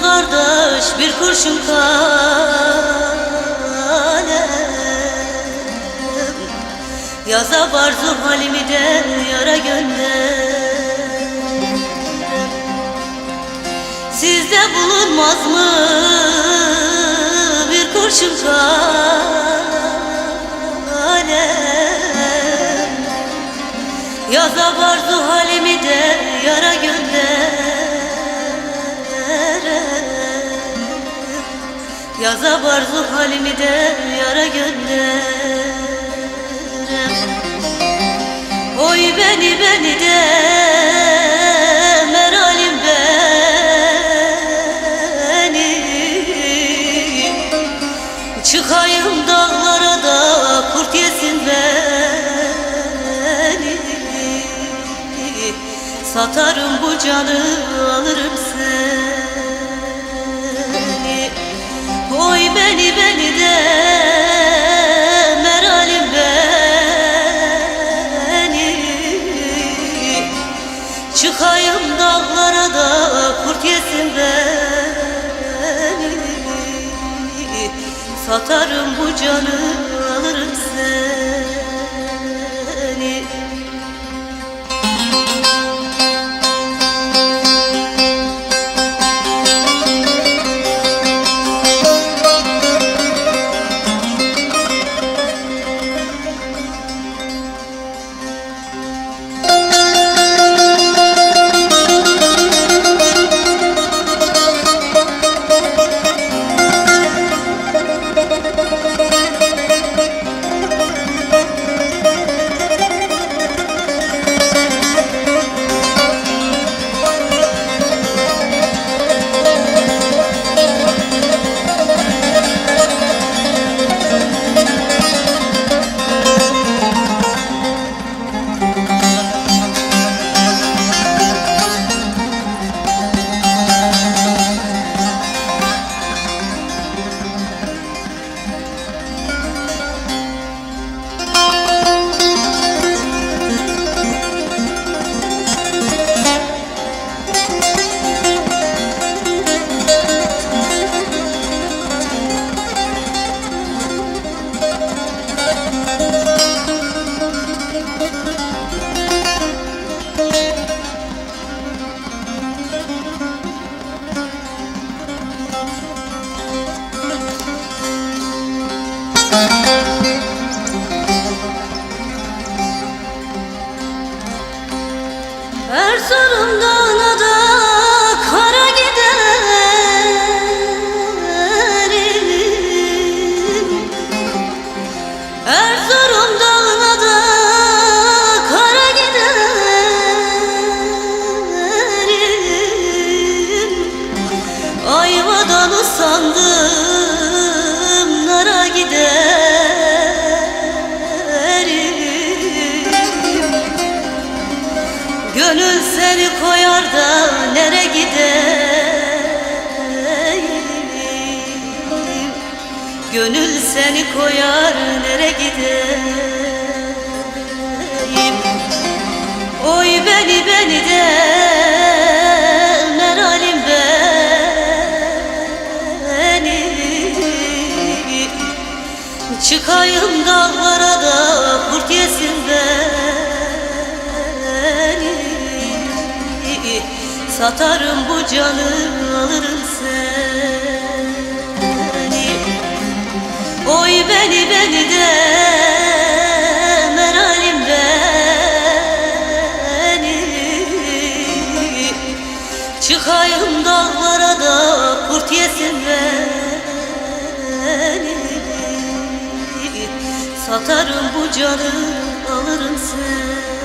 kardeş bir kurşun kalem, yaza barzu halimi de yara gönder. Sizde bulunmaz mı bir kurşun kalem, yaza barzu halimi de yara gönder. Yaza barzu halimi de yara gönderem. Oy beni de meralim beni, çıkayım dağlara da kurt yesin beni. Satarım bu canı alırım seni. Oy beni de meralim beni, çıkayım dağlara da kurt yesin beni. Satarım bu canı alırım seni. Erzurum dağına da kara giderim, Erzurum dağına da kara giderim. Ayvadan usandım nara giderim. Gönül seni koyar da nere gideyim, gönül seni koyar nere gideyim. Oy beni de meralim beni, çıkayım dağlara da kurt yesin beni. Satarım bu canı alırım seni. Oy beni de meralim beni, çıkayım dağlara da kurt yesin beni. Satarım bu canı alırım seni.